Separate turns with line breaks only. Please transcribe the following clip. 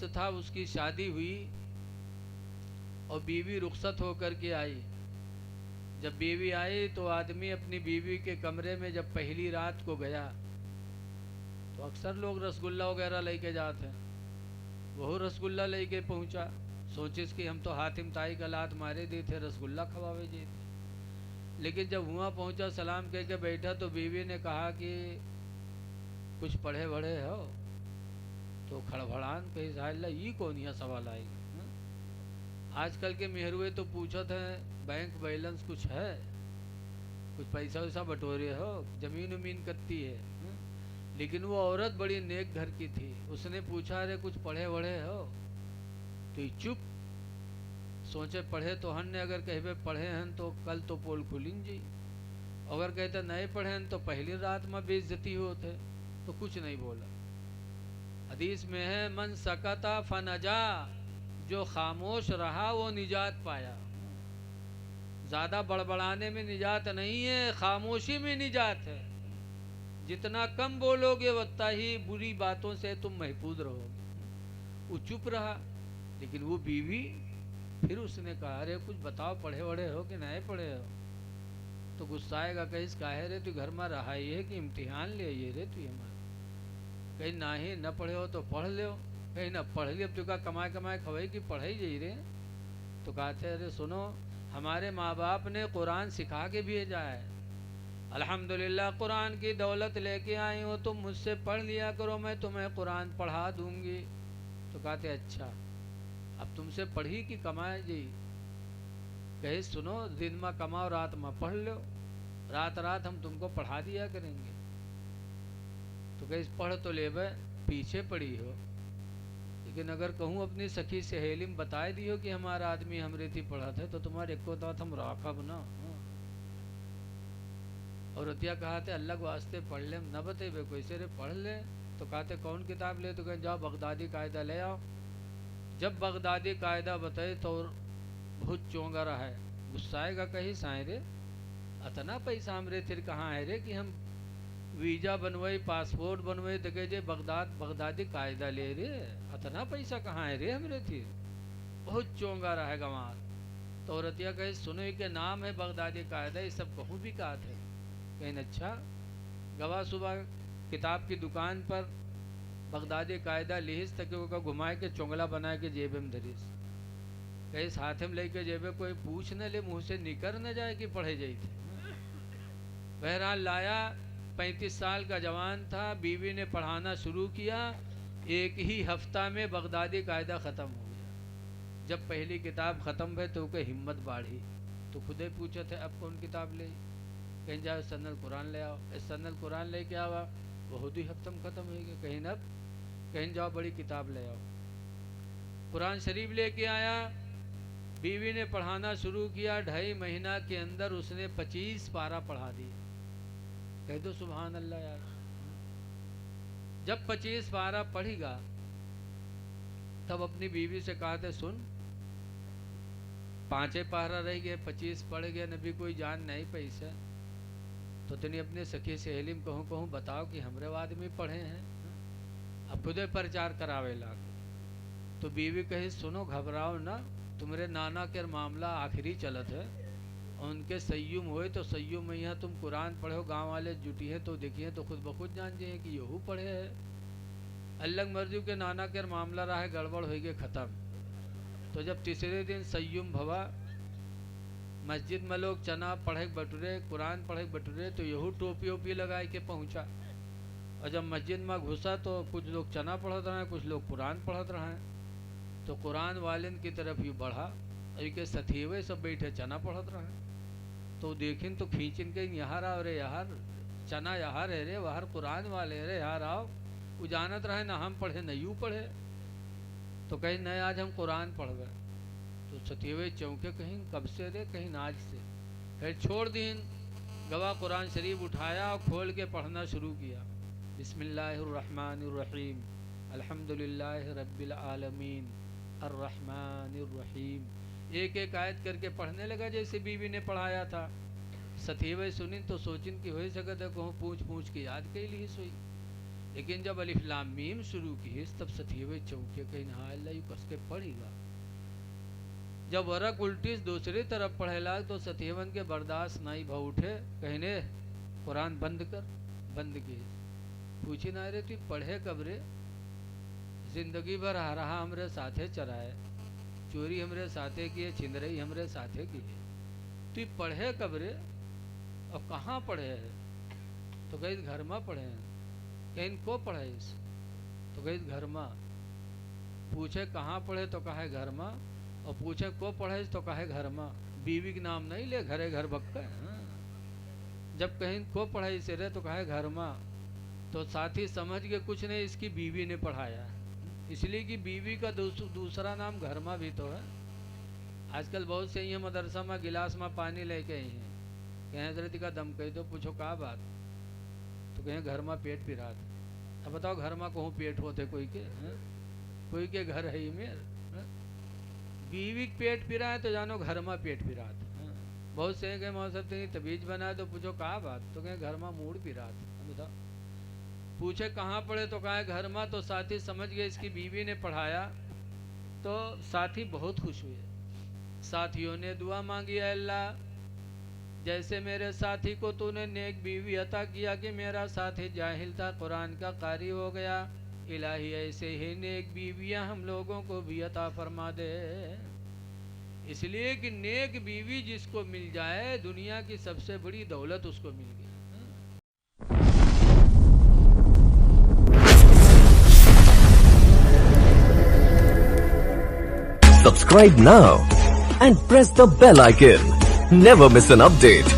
वक्त था उसकी शादी हुई और बीवी रुखसत होकर के आई। जब बीवी आई तो आदमी अपनी बीवी के कमरे में जब पहली रात को गया तो अक्सर लोग रसगुल्ला वगैरह लेके जाते हैं। वह रसगुल्ला लेके पहुंचा, सोचिस कि हम तो हातिम ताई का लात मारे दी थे, रसगुल्ला खवावे जी थे। लेकिन जब वहाँ पहुंचा सलाम कह के बैठा तो बीवी ने कहा कि कुछ पढ़े बढ़े हो? तो खड़बड़ान कही साहिल्ला ये कौन यहाँ सवाल आएगा। आजकल के मेहरुए तो पूछत हैं बैंक बैलेंस कुछ है, कुछ पैसा वैसा बटोरे हो, जमीन उमीन कत्ती है। लेकिन वो औरत बड़ी नेक घर की थी, उसने पूछा अरे कुछ पढ़े बढ़े हो? तो चुप, सोचे पढ़े तो हन ने, अगर कहवे पढ़े हैं तो कल तो पोल खुलिन जी, अगर कहते नहीं पढ़े हैं तो पहली रात में बेइज्जती होते। तो कुछ नहीं बोला। हदीस में है मन सकता फनजा, जो खामोश रहा वो निजात पाया। ज़्यादा बड़बड़ाने में निजात नहीं है, खामोशी में निजात है। जितना कम बोलोगे उतना ही बुरी बातों से तुम महफूज रहोगे। वो चुप रहा, लेकिन वो बीवी फिर उसने कहा अरे कुछ बताओ, पढ़े वढ़े हो कि नहीं पढ़े हो? तो गुस्साएगा, कहीं काहे रे तू घर में रहा ही है कि इम्तिहान ले ये रे तू हमारा? कहीं ना ही न पढ़े हो तो पढ़ लो, कहीं ना पढ़ लिया अब तो का कमाए कमाए खवाई कि पढ़ाई जाई रे। तो कहते अरे सुनो, हमारे माँ बाप ने कुरान सिखा के भेजा है, अल्हम्दुलिल्लाह कुरान की दौलत लेके आई हो, तुम मुझसे पढ़ लिया करो, मैं तुम्हें कुरान पढ़ा दूंगी। तो कहते अच्छा, अब तुमसे पढ़ी कि कमाए जी? कहे सुनो, दिन में कमाओ रात में पढ़ लो, रात रात हम तुमको पढ़ा दिया करेंगे। तो कहे पढ़ तो ले बे, पीछे पड़ी हो, लेकिन अगर कहूँ अपनी सखी सहेली में बताए दी हो कि हमारा आदमी हमरे थी पढ़ा थे तो तुम्हारे एको दात हम राखब ना। और रतिया कहा थे अल्लाह के वास्ते पढ़ ले, न बतेबे कोई से रे पढ़ ले। तो कहते कौन किताब ले? तो कहे जाओ बगदादी कायदा ले आओ। जब बगदादी कायदा बताए तो बहुत चौंगा रहा है, गुस्साएगा कहीं साए रे, अतना पैसा हमरे फिर कहाँ है रे कि हम वीजा बनवाई, पासपोर्ट बनवाई, तो कहे बगदादी कायदा ले रे, अतना पैसा कहाँ है रे हमरे थी। बहुत चौंगा रहा है गंवार। तो औरतिया कहे सुनो के नाम है बगदादी कायदा, ये सब कहूँ भी कहा थे। कहीं अच्छा, गवा सुबह किताब की दुकान पर बगदादी कायदा लिहिस तक का घुमाए के चोंगला बनाए के जेबे में धरीस। कहीं साथ में लेके जेबे कोई पूछ न ले, मुँह से निकर न जाए कि पढ़े जाई थे। बहरहाल लाया, 35 साल का जवान था, बीवी ने पढ़ाना शुरू किया, एक ही हफ्ता में बगदादी कायदा ख़त्म हो गया। जब पहली किताब ख़त्म भई तो उके हिम्मत बाढ़ी, तो खुदे पूछे थे अब कौन किताब ले? कहीं जाओ सन्नल कुरान ले आओ। सन्नल कुरान ले के आवा, बहुत ही हफ्ता में ख़त्म हो गया। कहीं न कहीं जाओ बड़ी किताब ले आओ। कुरान शरीफ लेके आया, बीवी ने पढ़ाना शुरू किया, 2.5 महीना के अंदर उसने 25 पारा पढ़ा दिया। कह दो सुभान अल्लाह यार। जब 25 पारा पढ़ेगा तब अपनी बीवी से कहा था सुन, 5 पारा रह गए, 25 पढ़ गए, नबी कोई जान नहीं पैसा। तो तेने अपने सखी सहेली में कहूँ बताओ कि हमरे आदमी पढ़े हैं, अब खुदे प्रचार करावे लाग। तो बीवी कही सुनो घबराओ ना, तुम्हारे नाना के मामला आखिरी चलत है, उनके सय्युम हुए तो सय्युम में यहाँ तुम कुरान पढ़ो, गांव वाले जुटी है तो देखिए तो खुद ब खुद जान जाइए कि यहू पढ़े है। अल्लाह मर्जी के नाना के मामला रहा है, गड़बड़ हो गए ख़त्म। तो जब तीसरे दिन सय्युम भवा, मस्जिद में लोग चना पढ़े बटुरे, कुरान पढ़े बटुरे, तो यहू टोपी ओपी लगाए के पहुँचा। और जब मस्जिद में घुसा तो कुछ लोग चना पढ़त रहे, कुछ लोग कुरान पढ़त रहे। तो कुरान वालिन की तरफ ही बढ़ा, के सथीवे सब बैठे चना पढ़त रहे। तो देखिन तो खींचिन के यहाँ आओ रे यार, चना यहाँ रह रे, वहाँ कुरान वाले रे यार आओ। वो जानत रहे ना हम पढ़े न यूँ पढ़े। तो कहीं नहीं आज हम कुरान पढ़ गए। तो सतीवे चौंके, कहीं कब से रे? कहीं नाज से। फिर छोड़ दीन, गवा कुरान शरीफ उठाया और खोल के पढ़ना शुरू किया। बिस्मिल्लाहिर्रहमानिर्रहीम, अल्हम्दुलिल्लाहि रब्बिल आलमीन, अर्रहमानिर्रहीम। एक एक आयत करके पढ़ने लगा जैसे बीवी ने पढ़ाया था। सतीवे सुनी तो सोचिन की हो सकता है कहूँ पूछ पूछ के याद के लिए सोई। लेकिन जब अलिफ लाम मीम शुरू की तब सतीवे चौके कहीं नहा अल्लाह कस के पढ़ेगा। जब वरक उल्टी दूसरी तरफ पढ़ेला तो सतीवन के बर्दाश्त नहीं भ उठे, कहने कुरान बंद कर। बंद की पूछी ना रे तू पढ़े कब रे, जिंदगी भर रहा हमरे साथे चराए, चोरी हमरे साथे किए, छिंदरई हमरे साथे किए, तू पढ़े कब रे और कहाँ पढ़े है? तो कहीं घर में पढ़े हैं। कहीं को पढ़े इस? तो कहीं घर में। पूछे कहाँ पढ़े तो कहे घर में, और पूछे को पढ़े तो कहे घर में। बीवी के नाम नहीं ले, घरे घर बक्का है। जब कहीं को पढ़ाई से रहे तो कहे घर में, तो साथी समझ के कुछ नहीं इसकी बीवी ने पढ़ाया, इसलिए कि बीवी का दूसरा नाम घर में भी तो है। आजकल बहुत से ये मदरसा में गिलास में पानी लेके आई हैं, कहें हजरत का दम कही, तो पूछो का बात, तो कहें घर में पेट पिरा था। अब बताओ घर में कहूँ पेट होते कोई के है? कोई के घर है ही मेर है? बीवी पेट पिरा है तो जानो घर में पेट पिरा था। बहुत से कहे मौसम तबीज बनाए, तो पूछो कहा बात, तो कहें घर में मूड पिरा था। बताओ पूछे कहाँ पढ़े तो कहा घर में, तो साथी समझ गए इसकी बीवी ने पढ़ाया। तो साथी बहुत खुश हुए। साथियों ने दुआ मांगी, अल्लाह जैसे मेरे साथी को तूने नेक बीवी अता किया कि मेरा साथी जाहिल था कुरान का कारी हो गया, इलाही ऐसे ही नेक बीवियां हम लोगों को भी अता फरमा दे। इसलिए कि नेक बीवी जिसको मिल जाए दुनिया की सबसे बड़ी दौलत उसको मिल गई।
Subscribe now and press the bell icon. Never miss an update.